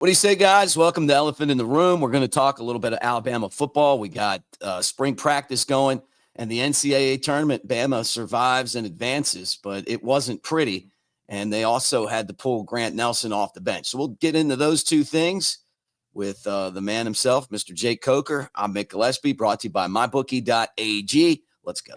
What do you say, guys? Welcome to Elephant in the Room. We're going to talk a little bit of Alabama football. We got spring practice going and the NCAA tournament. Bama survives and advances, but it wasn't pretty. And they also had to pull Grant Nelson off the bench. So we'll get into those two things with the man himself, Mr. Jake Coker. I'm Mick Gillispie, brought to you by mybookie.ag. Let's go.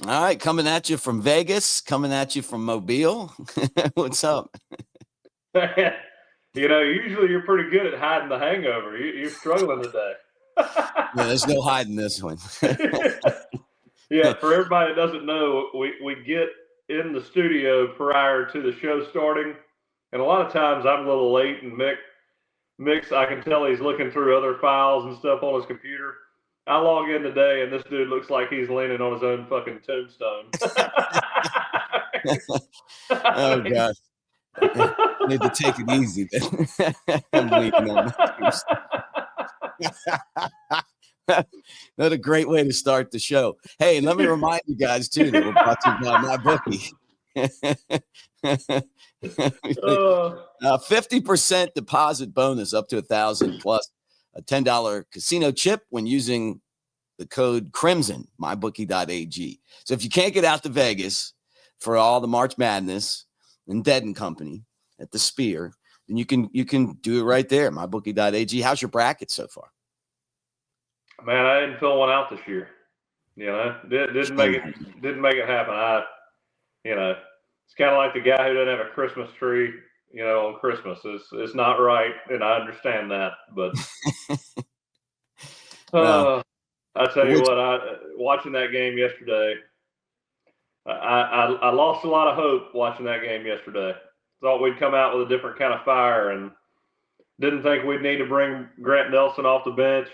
All right, coming at you from Vegas, coming at you from Mobile. What's up? Usually you're pretty good at hiding the hangover. You're struggling today. Yeah, there's no hiding this one. Yeah, for everybody that doesn't know, we get in the studio prior to the show starting, and a lot of times I'm a little late, and Mick's, I can tell he's looking through other files and stuff on his computer. I log in today, and this dude looks like he's leaning on his own fucking tombstone. Oh, gosh. I need to take it easy. I'm leaning on the tombstone. What a great way to start the show. Hey, and let me remind you guys, too, that we're brought to you by MyBookie. 50% deposit bonus up to $1,000 plus a $10 casino chip when using the code Crimson, mybookie.ag. So if you can't get out to Vegas for all the March Madness and Dead and Company at the Spear, then you can do it right there, mybookie.ag. How's your bracket so far? Man, I didn't fill one out this year. Didn't make it happen. It's kind of like the guy who doesn't have a Christmas tree, on Christmas. It's not right, and I understand that. But I tell you what, watching that game yesterday, I lost a lot of hope watching that game yesterday. Thought we'd come out with a different kind of fire, and didn't think we'd need to bring Grant Nelson off the bench.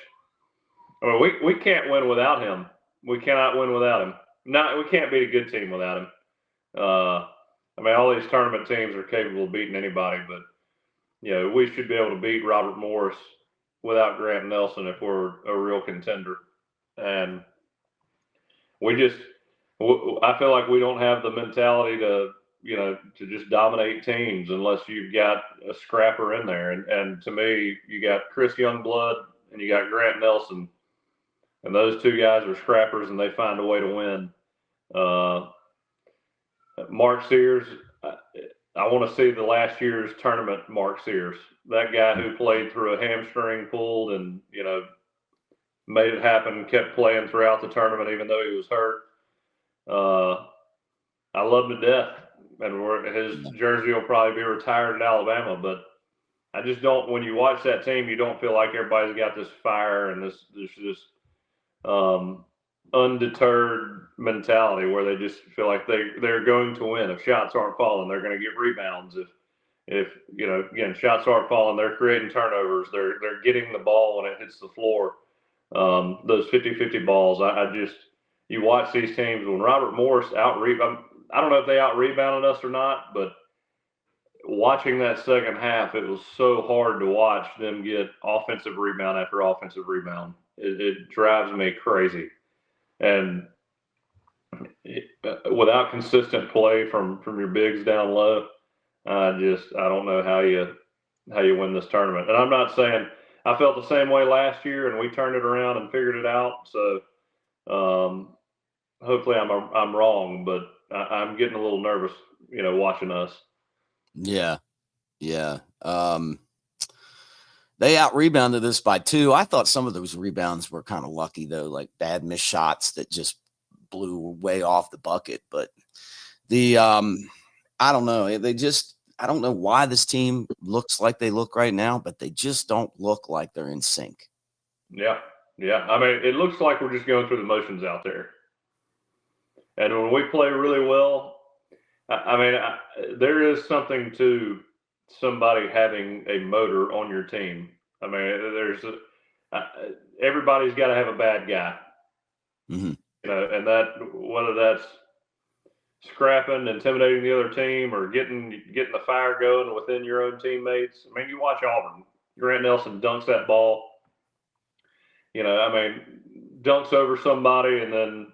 I mean, we can't win without him. We cannot win without him. We can't beat a good team without him. All these tournament teams are capable of beating anybody, but we should be able to beat Robert Morris without Grant Nelson if we're a real contender. And I feel like we don't have the mentality to just dominate teams unless you've got a scrapper in there. And to me, you got Chris Youngblood and you got Grant Nelson. And those two guys are scrappers, and they find a way to win. Mark Sears, I want to see the last year's tournament Mark Sears. That guy who played through a hamstring pulled and, made it happen, kept playing throughout the tournament even though he was hurt. I love him to death. And his jersey will probably be retired in Alabama, but I just don't, when you watch that team, you don't feel like everybody's got this fire and this undeterred mentality where they just feel like they're going to win. If shots aren't falling, they're going to get rebounds. If shots aren't falling, they're creating turnovers. They're getting the ball when it hits the floor. Those 50-50 balls, you watch these teams when Robert Morris I don't know if they out-rebounded us or not, but watching that second half, it was so hard to watch them get offensive rebound after offensive rebound. It drives me crazy. And without consistent play from your bigs down low, I don't know how you win this tournament. And I'm not saying I felt the same way last year and we turned it around and figured it out. So hopefully I'm wrong, but I'm getting a little nervous, watching us. Yeah. They out-rebounded us by 2. I thought some of those rebounds were kind of lucky, though, like bad missed shots that just blew way off the bucket. But I don't know. I don't know why this team looks like they look right now, but they just don't look like they're in sync. Yeah. It looks like we're just going through the motions out there. And when we play really well, there is something to somebody having a motor on your team. Everybody's got to have a bad guy. Mm-hmm. And that, whether that's scrapping, intimidating the other team, or getting the fire going within your own teammates. I mean, you watch Auburn. Grant Nelson dunks that ball. Dunks over somebody, and then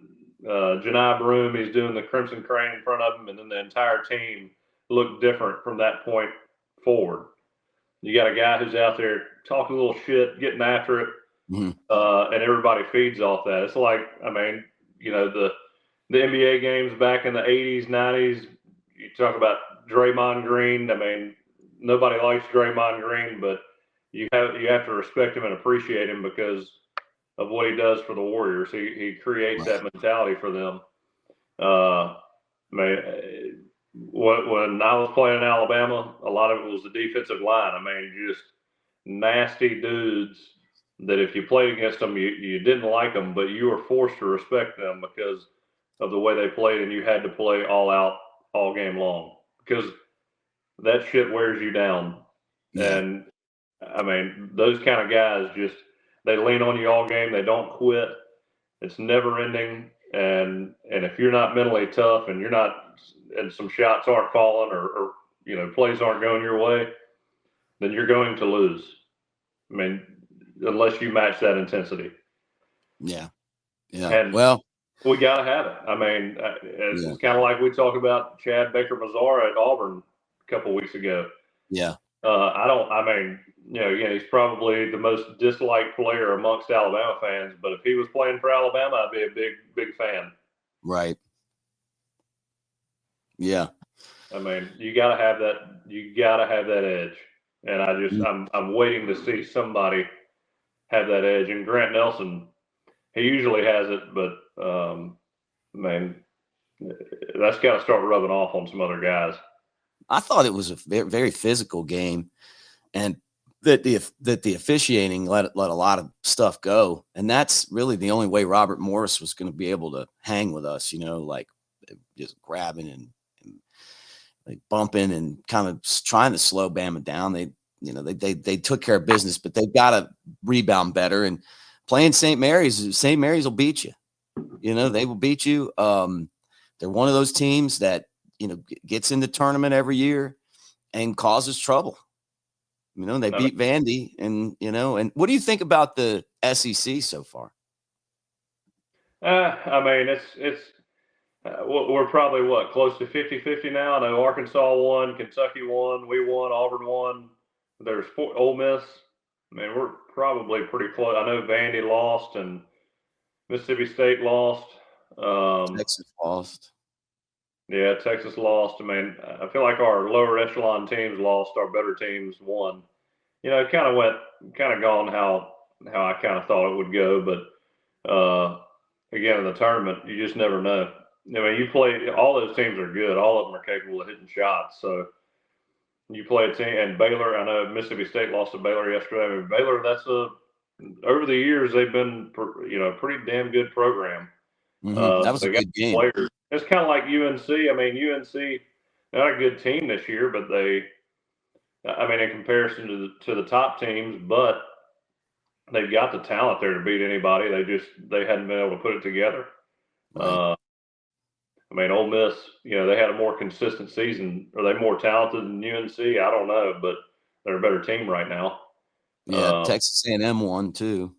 Janai Broom, he's doing the Crimson Crane in front of him, and then the entire team looked different from that point forward. You got a guy who's out there talking a little shit, getting after it, and everybody feeds off that. It's like, the NBA games back in the 80s, 90s, you talk about Draymond Green. I mean, nobody likes Draymond Green, but you have to respect him and appreciate him because of what he does for the Warriors. He creates that mentality for them. When I was playing in Alabama, a lot of it was the defensive line. I mean, just nasty dudes that if you played against them, you didn't like them, but you were forced to respect them because of the way they played, and you had to play all out all game long because that shit wears you down. Yeah. And I mean, those kind of guys they lean on you all game. They don't quit. It's never ending. And if you're not mentally tough and and some shots aren't falling or plays aren't going your way, then you're going to lose. I mean, unless you match that intensity. Yeah. Yeah. And we got to have it. I mean, it's kind of like we talked about Chad Baker-Mazara at Auburn a couple weeks ago. Yeah. He's probably the most disliked player amongst Alabama fans, but if he was playing for Alabama, I'd be a big, big fan. Right. Yeah. I mean, you got to have that. You got to have that edge. And I'm waiting to see somebody have that edge. And Grant Nelson, he usually has it, but that's got to start rubbing off on some other guys. I thought it was a very, very physical game, and that the officiating let a lot of stuff go, and that's really the only way Robert Morris was going to be able to hang with us. Like just grabbing and like bumping and kind of trying to slow Bama down. They took care of business, but they've got to rebound better. And playing St. Mary's will beat you. They will beat you. They're one of those teams that gets in the tournament every year and causes trouble. They beat Vandy, and and what do you think about the SEC so far? We're probably close to 50-50 now. I know Arkansas won, Kentucky won, we won, Auburn won. There's Ole Miss. I mean, we're probably pretty close. I know Vandy lost and Mississippi State lost. Texas lost. Yeah, Texas lost. I mean, I feel like our lower echelon teams lost. Our better teams won. It kind of gone how I kind of thought it would go. But again, in the tournament, you just never know. I mean, you play all those teams are good. All of them are capable of hitting shots. So you play a team, and Baylor. I know Mississippi State lost to Baylor yesterday. I mean, Baylor. Over the years they've been a pretty damn good program. That was a good game. Players. It's kind of like UNC. I mean, UNC, they're not a good team this year, but in comparison to the top teams, but they've got the talent there to beat anybody. They hadn't been able to put it together. Right. Ole Miss, they had a more consistent season. Are they more talented than UNC? I don't know, but they're a better team right now. Yeah, Texas A&M won too.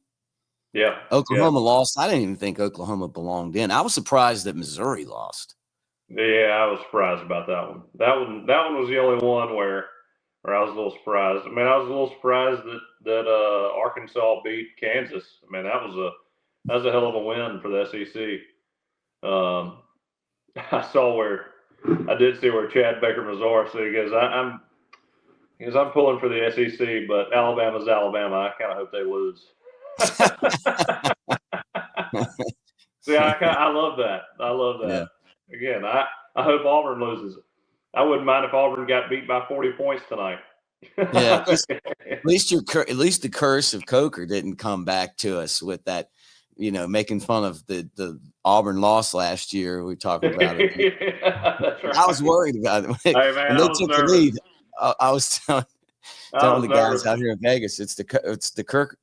Yeah. Oklahoma lost. I didn't even think Oklahoma belonged in. I was surprised that Missouri lost. Yeah, I was surprised about that one. That one was the only one where I was a little surprised. I mean, I was a little surprised that Arkansas beat Kansas. I mean, that was a hell of a win for the SEC. I did see where Chad Baker-Mazara said he goes, I'm pulling for the SEC, but Alabama's Alabama. I kind of hope they lose. See, I love that. I love that. Yeah. Again, I hope Auburn loses. I wouldn't mind if Auburn got beat by 40 points tonight. Yeah, at least the curse of Coker didn't come back to us with that, making fun of the Auburn loss last year. We talked about it. Yeah, that's right. I was worried about it. Hey, man, when they took the lead, I was telling the guys out here in Vegas, it's the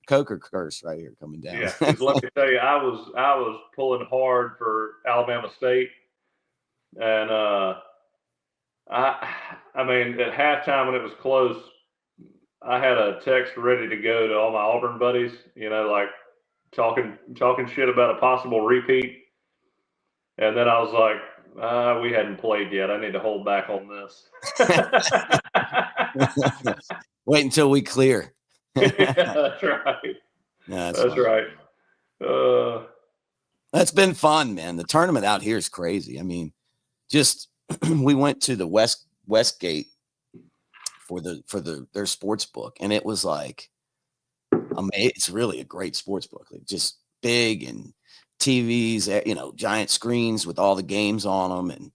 Coker curse right here coming down. Yeah, let me tell you, I was pulling hard for Alabama State, and I mean, at halftime when it was close, I had a text ready to go to all my Auburn buddies. Like talking shit about a possible repeat, and then I was like, we hadn't played yet. I need to hold back on this. Wait until we clear. Yeah, that's right. That's right. That's been fun, man. The tournament out here is crazy. I mean, just we went to the Westgate for their sports book, and it was like, it's really a great sports book. Like, just big and TVs, giant screens with all the games on them, and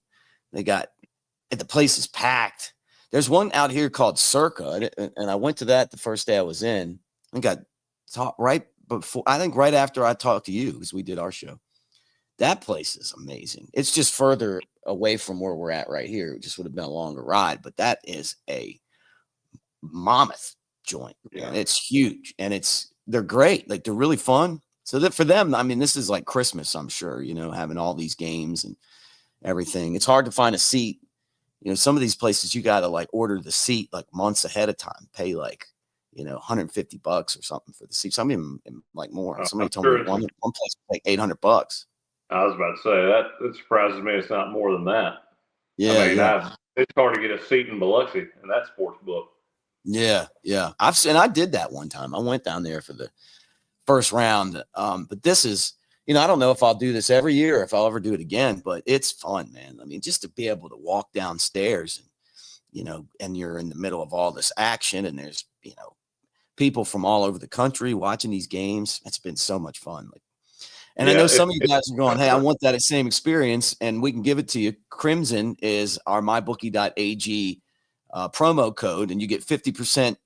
the place is packed. There's one out here called Circa, and I went to that the first day I was in, and got taught right after I talked to you, because we did our show. That place is amazing. It's just further away from where we're at right here. It just would have been a longer ride, but that is a mammoth joint. Yeah. And it's huge, and they're great. Like, they're really fun. So that for them, I mean, this is like Christmas, I'm sure, having all these games and everything. It's hard to find a seat. Some of these places you got to like order the seat like months ahead of time, pay like, $150 or something for the seat. Some of them like more. Somebody told me one place like $800. I was about to say that it surprises me it's not more than that. Yeah, I mean, it's hard to get a seat in Biloxi in that sports book. Yeah. I did that one time. I went down there for the first round. But this is, I don't know if I'll do this every year or if I'll ever do it again, but it's fun, man. I mean, just to be able to walk downstairs and, and you're in the middle of all this action, and there's, people from all over the country watching these games. It's been so much fun. And I know some of you guys are going, hey, I want that same experience, and we can give it to you. Crimson is our mybookie.ag promo code, and you get 50%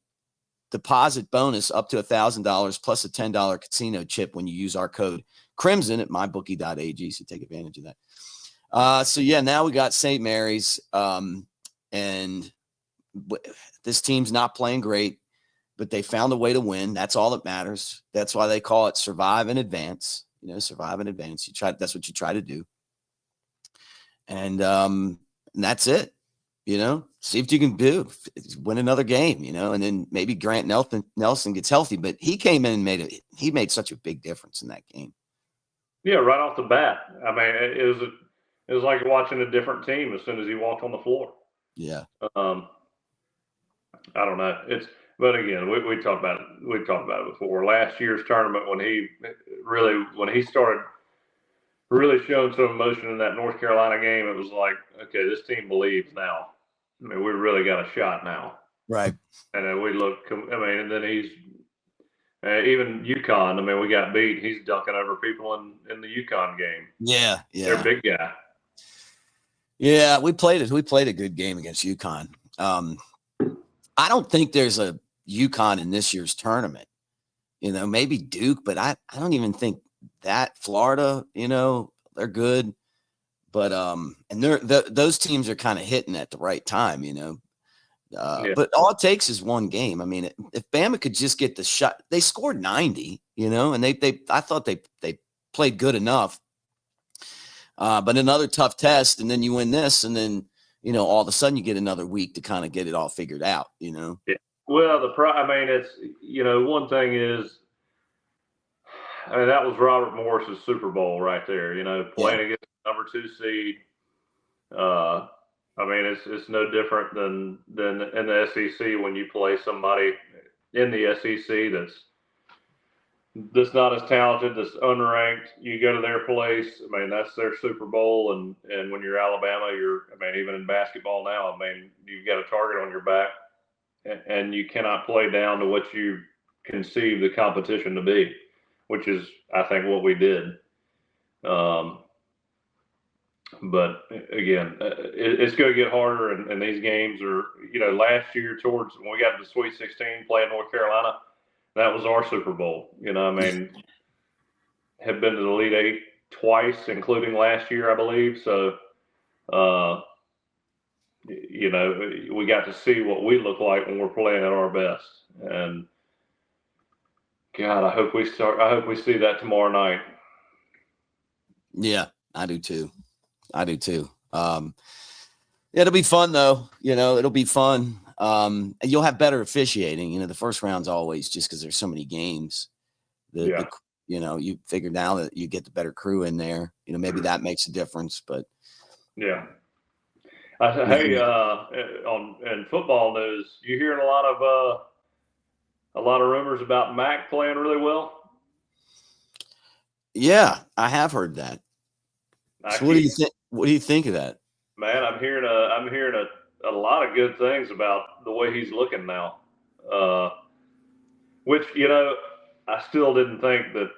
deposit bonus up to $1,000 plus a $10 casino chip when you use our code Crimson at mybookie.ag. So take advantage of that. So yeah, now we got St. Mary's, and this team's not playing great, but they found a way to win. That's all that matters. That's why they call it survive and advance. Survive and advance. That's what you try to do. And that's it. See what you can do. Win another game, and then maybe Grant Nelson gets healthy, but he came in and he made such a big difference in that game. Yeah, right off the bat. I mean, it was like watching a different team as soon as he walked on the floor. Yeah. I don't know. But again, we talked about it before. Last year's tournament, when he started really showing some emotion in that North Carolina game, it was like, okay, this team believes now. I mean, we really got a shot now. Right. And then and then he's even UConn. I mean, we got beat. He's dunking over people in the UConn game. Yeah. They're a big guy. Yeah, we played a good game against UConn. I don't think there's a UConn in this year's tournament. Maybe Duke, but I don't even think that. Florida, they're good. But and those teams are kind of hitting at the right time, But all it takes is one game. I mean, if Bama could just get the shot, they scored 90, and I thought they played good enough. But another tough test, and then you win this, and then all of a sudden you get another week to kind of get it all figured out. Yeah. Well, it's one thing is, that was Robert Morris's Super Bowl right there. Playing against the number 2 seed. It's no different than in the SEC when you play somebody in the SEC that's not as talented, that's unranked. You go to their place. I mean, that's their Super Bowl, and when you're Alabama, even in basketball now, you've got a target on your back, and you cannot play down to what you conceive the competition to be, which is, I think, what we did. But again, it's going to get harder, and these games are, last year when we got to the Sweet 16 playing North Carolina, that was our Super Bowl. Have been to the Elite Eight twice, including last year, I believe. So, we got to see what we look like when we're playing at our best. And God, I hope we see that tomorrow night. Yeah, I do too. It'll be fun though. It'll be fun. And you'll have better officiating. The first round's always just because there's so many games. You figure now that you get the better crew in there. Maybe that makes a difference. But yeah. Hey, in football news, you hearing a lot of rumors about Mac playing really well? Yeah, I have heard that. So what do you think? What do you think of that? Man, I'm hearing a lot of good things about the way he's looking now. Which I still didn't think that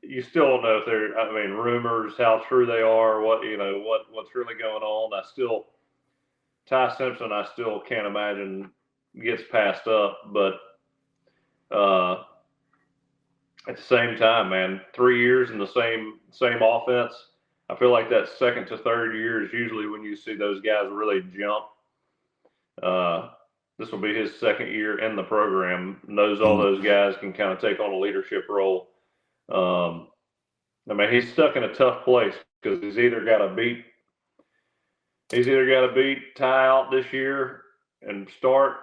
you still don't know if they're. I mean, rumors, how true they are, what's really going on. Ty Simpson, I still can't imagine gets passed up, but at the same time, man, 3 years in the same offense. I feel like that second to third year is usually when you see those guys really jump. This will be his second year in the program. Knows all those guys can kind of take on a leadership role. I mean, he's stuck in a tough place because he's either got to beat Ty out this year and start,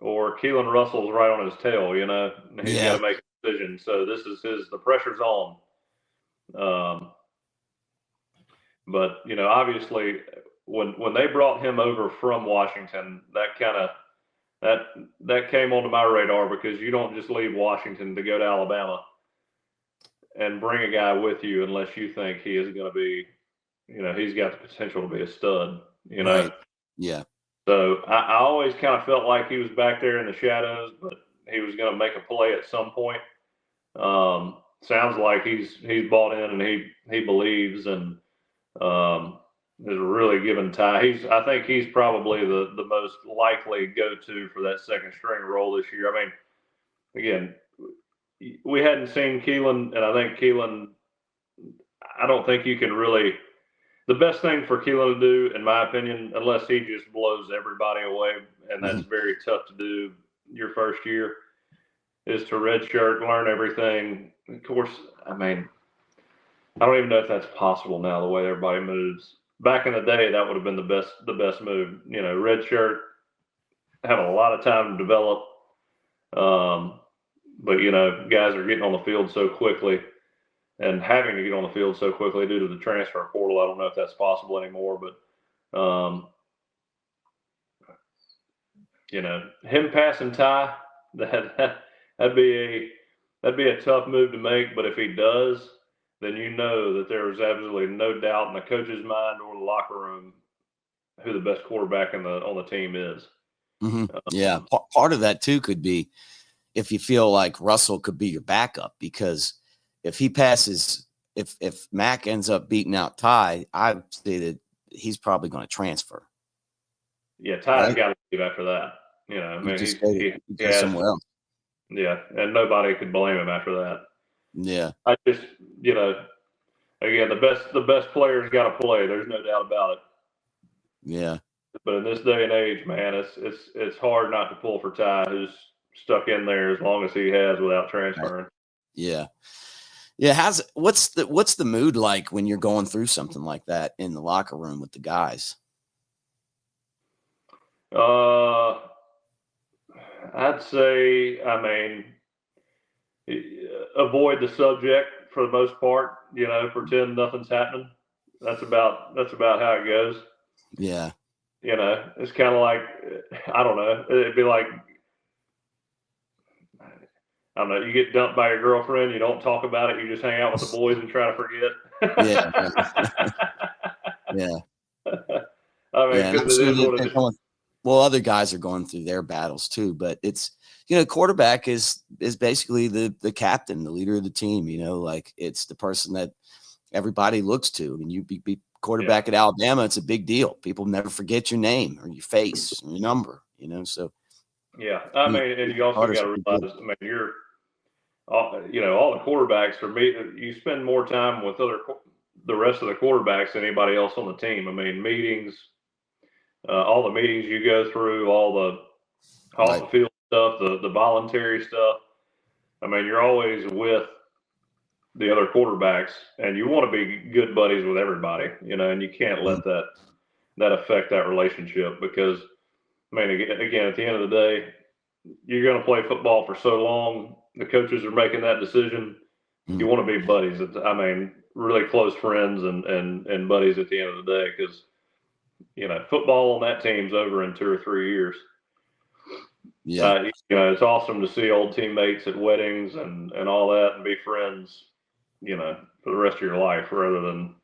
or Keelan Russell's right on his tail. He's got to make a decision. So this is the pressure's on. But obviously, when they brought him over from Washington, that came onto my radar, because you don't just leave Washington to go to Alabama and bring a guy with you unless you think he is going to be, he's got the potential to be a stud. Right. Yeah. So I always kind of felt like he was back there in the shadows, but he was going to make a play at some point. Sounds like he's bought in, and he believes, and is really giving Ty. I think he's probably the most likely go-to for that second string role this year. I mean, again, we hadn't seen Keelan, and I think Keelan, I don't think you can really. The best thing for Keelan to do, in my opinion, unless he just blows everybody away, and that's very tough to do your first year, is to redshirt, learn everything. Of course, I mean, I don't even know if that's possible now, the way everybody moves. Back in the day, that would have been the best move. Redshirt, have a lot of time to develop. But guys are getting on the field so quickly, and having to get on the field so quickly due to the transfer portal. I don't know if that's possible anymore, but him passing Ty, that'd be a tough move to make. But if he does, then that there is absolutely no doubt in the coach's mind or the locker room who the best quarterback on the team is. Yeah, part of that too could be if you feel like Russell could be your backup, because if he passes, if Mac ends up beating out Ty, I'd say that he's probably going to transfer. Yeah, Ty's got to leave after that. I mean, he goes somewhere else. Yeah, and nobody could blame him after that. Yeah, I just, again, the best players got to play. There's no doubt about it. Yeah. But in this day and age, man, it's hard not to pull for Ty, who's stuck in there as long as he has without transferring. Right. Yeah. Yeah. What's the mood like when you're going through something like that in the locker room with the guys? I'd say, I mean, avoid the subject for the most part. Pretend nothing's happening. That's about how it goes. Yeah. It's kind of like, I don't know. It'd be like, I don't know. You get dumped by your girlfriend. You don't talk about it. You just hang out with the boys and try to forget. Yeah. Yeah. I mean, because it is what it is. Well, other guys are going through their battles too, but it's, quarterback is basically the captain, the leader of the team. Like it's the person that everybody looks to. And you be quarterback at Alabama, it's a big deal. People never forget your name or your face or your number. So. Yeah, I mean, and you also got to realize, I mean, you're, all the quarterbacks for me. You spend more time with the rest of the quarterbacks than anybody else on the team. I mean, meetings. All the meetings you go through, all the off the field stuff, the voluntary stuff. I mean, you're always with the other quarterbacks, and you want to be good buddies with everybody, and you can't let that affect that relationship because, I mean, again, at the end of the day, you're going to play football for so long. The coaches are making that decision. You want to be buddies. I mean, really close friends and buddies at the end of the day because, football on that team's over in 2 or 3 years. Yeah. It's awesome to see old teammates at weddings and all that and be friends, for the rest of your life rather than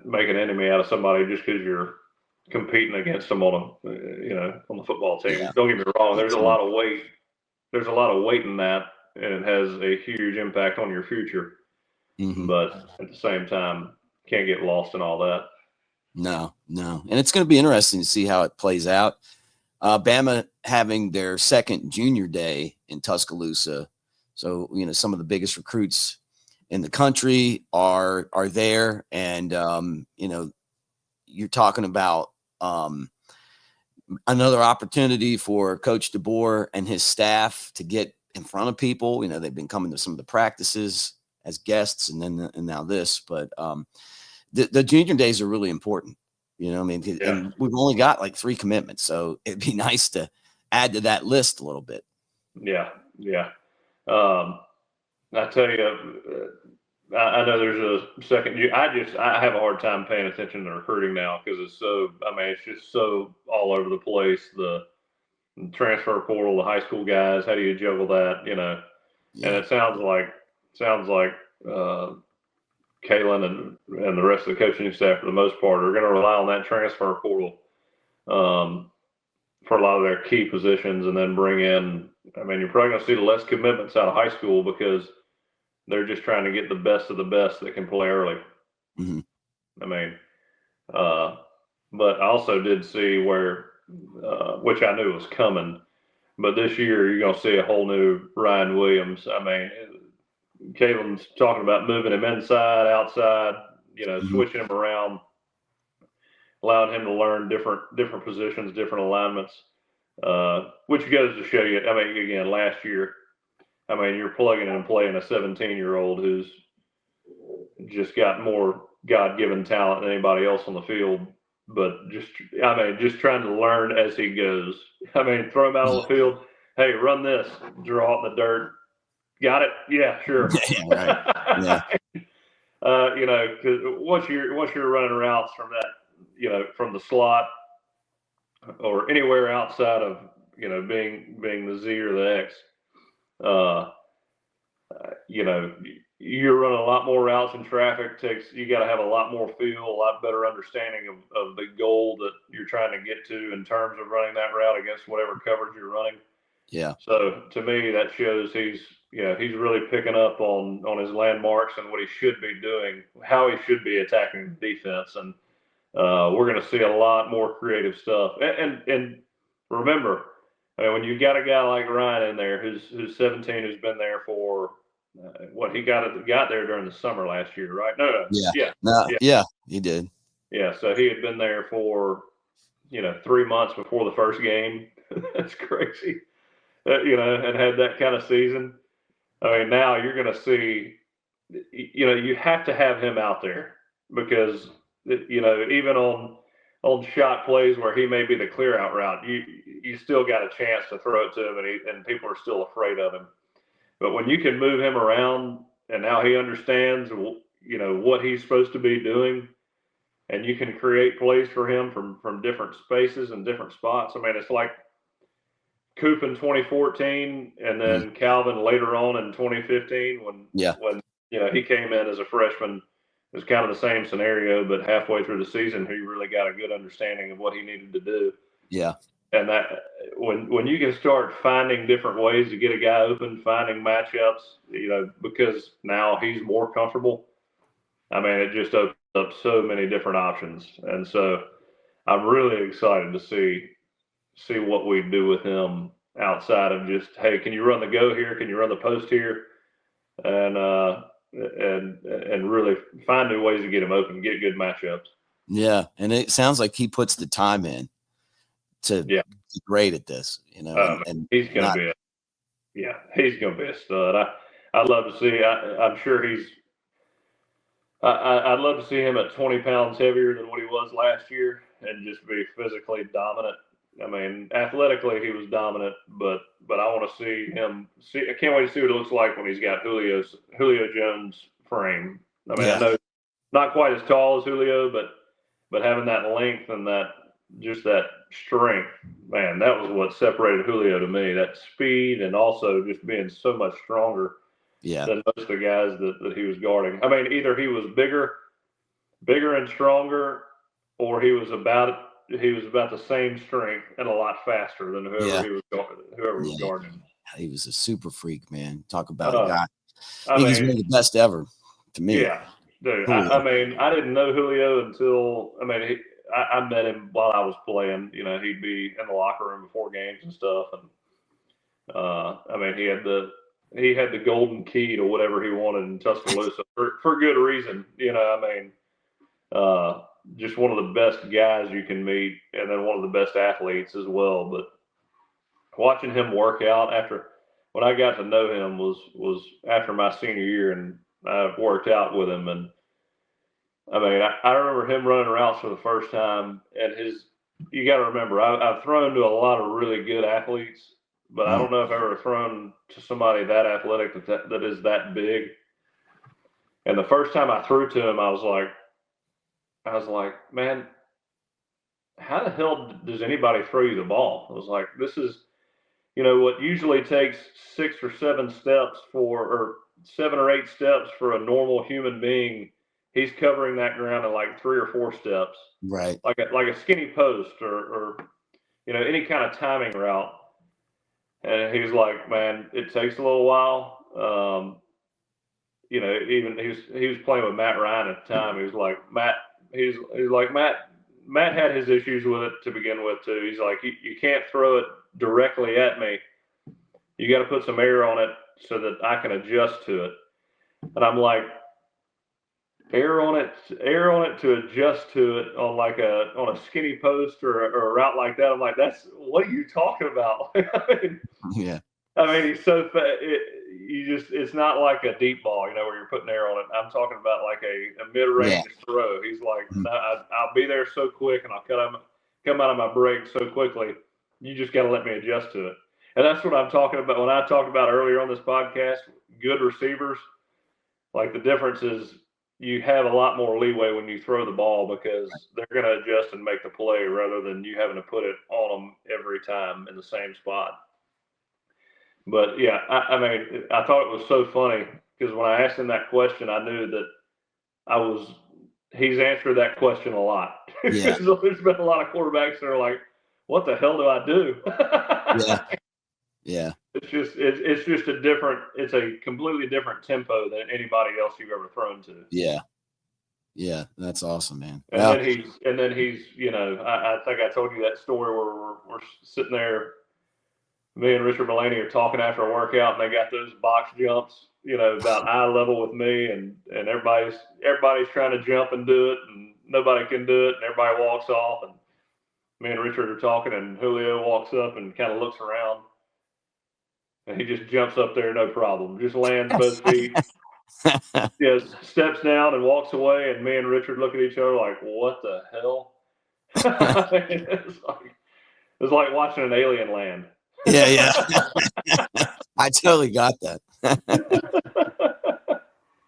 make an enemy out of somebody just because you're competing against them on on the football team. Yeah. Don't get me wrong. There's a lot of weight. There's a lot of weight in that, and it has a huge impact on your future. But at the same time, can't get lost in all that. No. And it's going to be interesting to see how it plays out. Bama having their second junior day in Tuscaloosa. So, some of the biggest recruits in the country are there. And, you're talking about another opportunity for Coach DeBoer and his staff to get in front of people. They've been coming to some of the practices as guests and now this, but the junior days are really important. And we've only got like 3 commitments, so it'd be nice to add to that list a little bit. Yeah. I tell you, I know there's a second. I have a hard time paying attention to recruiting now because it's so. I mean, it's just so all over the place. The transfer portal, the high school guys. How do you juggle that? Yeah. And it sounds like Kalen and the rest of the coaching staff, for the most part, are going to rely on that transfer portal for a lot of their key positions, and then bring in. I mean, you're probably going to see less commitments out of high school because they're just trying to get the best of the best that can play early. I mean, but I also did see where, which I knew was coming, but this year you're going to see a whole new Ryan Williams. I mean, Calen's talking about moving him inside, outside, switching him around, allowing him to learn different positions, different alignments, which goes to show you. I mean, again, last year, you're plugging and playing a 17-year-old who's just got more God-given talent than anybody else on the field. But just trying to learn as he goes. Throw him out on the field. Hey, run this. Draw it in the dirt. Got it? Yeah, sure. Right. Yeah. Because once you're running routes from that, from the slot or anywhere outside of, being the Z or the X, you're running a lot more routes in traffic. You got to have a lot more feel, a lot better understanding of the goal that you're trying to get to in terms of running that route against whatever coverage you're running. Yeah. So to me, that shows he's really picking up on his landmarks and what he should be doing, how he should be attacking the defense. And we're going to see a lot more creative stuff. And remember, when you got a guy like Ryan in there who's 17, who's been there for he got there during the summer last year, right? Yeah, he did. Yeah, so he had been there for 3 months before the first game. That's crazy, and had that kind of season. Now you're going to see, you have to have him out there because even on shot plays where he may be the clear out route, you still got a chance to throw it to him, and people are still afraid of him. But when you can move him around and now he understands, what he's supposed to be doing, and you can create plays for him from different spaces and different spots. It's like Coop in 2014 and then Calvin later on in 2015 when he came in as a freshman. It was kind of the same scenario, but halfway through the season, he really got a good understanding of what he needed to do. Yeah. And that when you can start finding different ways to get a guy open, finding matchups, because now he's more comfortable. It just opens up so many different options. And so I'm really excited to see what we do with him outside of just, hey, can you run the go here? Can you run the post here? And really find new ways to get him open, get good matchups. Yeah. And it sounds like he puts the time in to be great at this, and he's going to be he's going to be a stud. I'd love to see. I'm sure he's. I'd love to see him at 20 pounds heavier than what he was last year and just be physically dominant. I mean, athletically he was dominant, but I want to see him. I can't wait to see what it looks like when he's got Julio Jones frame. I mean, I Yeah. know not quite as tall as Julio, but having that length and that strength, man, that was what separated Julio to me. That speed and also just being so much stronger Yeah. than most of the guys that he was guarding. I mean, either he was bigger and stronger, or he was about the same strength and a lot faster than whoever was Yeah. guarding him. He was a super freak, man. Talk about a Uh, guy. I I think he's one mean, of the best ever to me. yeah, dude. Julio. I mean, I didn't know Julio until I met him while I was playing. You know, he'd be in the locker room before games and stuff, and I mean, he had the golden key to whatever he wanted in Tuscaloosa for good reason. You know, I mean, just one of the best guys you can meet, and then one of the best athletes as well. But watching him work out when I got to know him was after my senior year, and I worked out with him, and I mean, I remember him running routes for the first time, and you got to remember, I've thrown to a lot of really good athletes, but I don't know if I've ever thrown to somebody that athletic that is that big. And the first time I threw to him, I was like, man, how the hell does anybody throw you the ball? I was like, this is, what usually takes 7 or 8 steps for a normal human being. He's covering that ground in like 3 or 4 steps, Right. like a skinny post or any kind of timing route. And he's like, man, it takes a little while. Even he was playing with Matt Ryan at the time. He was like, he's like, Matt had his issues with it to begin with too. He's like, you can't throw it directly at me. You got to put some air on it so that I can adjust to it. And I'm like, air on it to adjust to it on a skinny post or a route like that. I'm like, what are you talking about? Yeah. I mean, he's so fat. It's not like a deep ball, where you're putting air on it. I'm talking about like a mid-range throw. He's like, I'll be there so quick, and I'll come out of my break so quickly. You just got to let me adjust to it. And that's what I'm talking about when I talked about earlier on this podcast. Good receivers, like the difference is you have a lot more leeway when you throw the ball because they're going to adjust and make the play rather than you having to put it on them every time in the same spot. But yeah, I mean, I thought it was so funny because when I asked him that question, I knew that he's answered that question a lot. Yeah. So there's been a lot of quarterbacks that are like, what the hell do I do? Yeah. Yeah. It's just it's a completely different tempo than anybody else you've ever thrown to. Yeah. Yeah. That's awesome, man. And then he's, I think I told you that story where we're sitting there. Me and Richard Mulaney are talking after a workout, and they got those box jumps, about eye level with me, and everybody's trying to jump and do it, and nobody can do it, and everybody walks off, and me and Richard are talking, and Julio walks up and kind of looks around, and he just jumps up there, no problem, just lands both feet, steps down and walks away, and me and Richard look at each other like, what the hell? It's like watching an alien land. Yeah. I totally got that.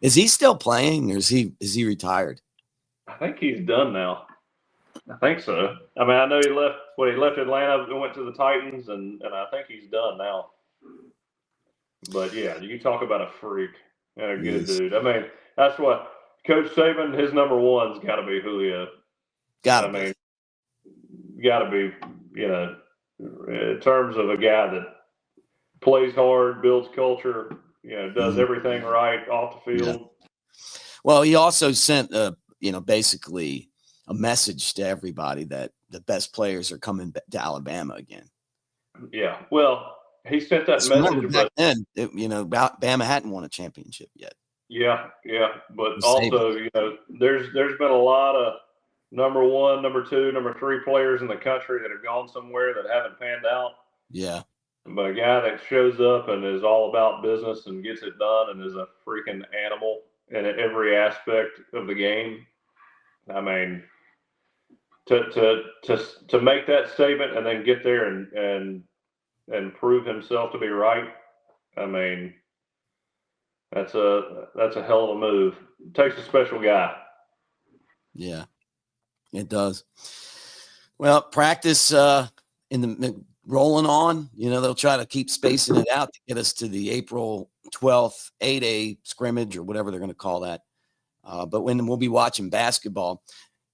Is he still playing, or is he retired? I think he's done now. I think so. I mean, I know he left Atlanta and went to the Titans, and I think he's done now. But yeah, you talk about a freak and a good dude. I mean, that's what Coach Saban, his number one's got to be Julio. Got to be, in terms of a guy that plays hard, builds culture, does everything right off the field. Yeah. Well, he also sent basically a message to everybody that the best players are coming to Alabama again. Yeah. Well, he sent that message back then. Bama hadn't won a championship yet. Yeah. But also, there's been a lot of number 1, number 2, number 3 players in the country that have gone somewhere that haven't panned out. Yeah. But a guy that shows up and is all about business and gets it done and is a freaking animal in every aspect of the game. I mean, to make that statement and then get there and prove himself to be right. I mean, that's a hell of a move. It takes a special guy. Yeah, it does. Well, practice in the rolling on. They'll try to keep spacing it out to get us to the April 12th 8A scrimmage or whatever they're going to call that. But when we'll be watching basketball.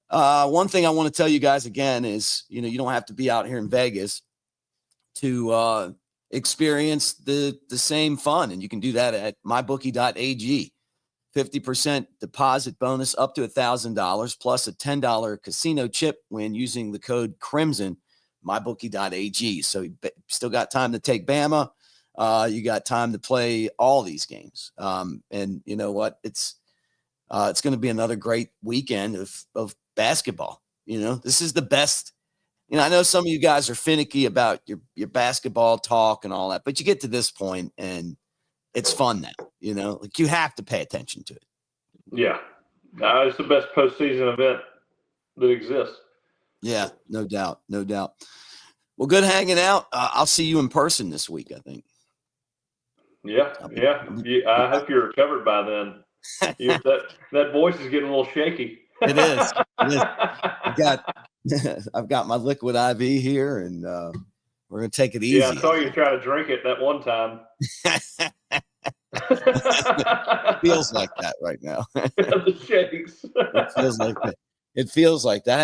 One thing I want to tell you guys again is, you don't have to be out here in Vegas to experience the same fun. And you can do that at mybookie.ag. 50% deposit bonus up to $1,000 plus a $10 casino chip when using the code Crimson, mybookie.ag. So you still got time to take Bama. You got time to play all these games. And you know what? It's going to be another great weekend of basketball. This is the best. I know some of you guys are finicky about your basketball talk and all that, but you get to this point and it's fun now, like you have to pay attention to it. Yeah. It's the best postseason event that exists. Yeah, no doubt. No doubt. Well, good hanging out. I'll see you in person this week, I think. Yeah. I hope you're recovered by then. That voice is getting a little shaky. It is. I've got my liquid IV here, and we're gonna take it easy. Yeah, I saw you try to drink it that one time. It feels like that right now. The shakes. It feels like that.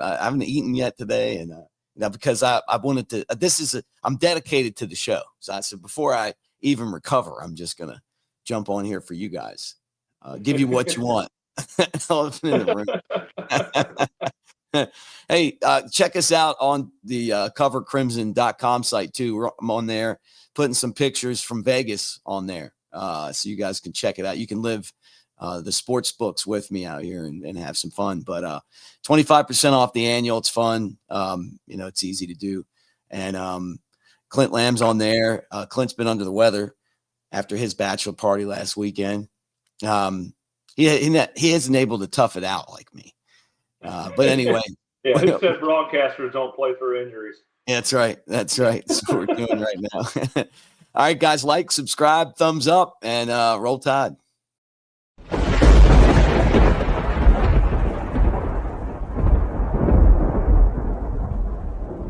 I haven't eaten yet today, and because I wanted to. I'm dedicated to the show, so I said before I even recover, I'm just gonna jump on here for you guys, give you what you want. Elephant in the room. Hey, check us out on the covercrimson.com site too. I'm on there putting some pictures from Vegas on there, so you guys can check it out. You can live the sports books with me out here and have some fun. But 25% off the annual. It's fun. It's easy to do. And Clint Lamb's on there. Clint's been under the weather after his bachelor party last weekend. He isn't able to tough it out like me. But anyway. Yeah, who said broadcasters don't play through injuries? That's right. That's what we're doing right now. All right, guys, like, subscribe, thumbs up, and roll Tide.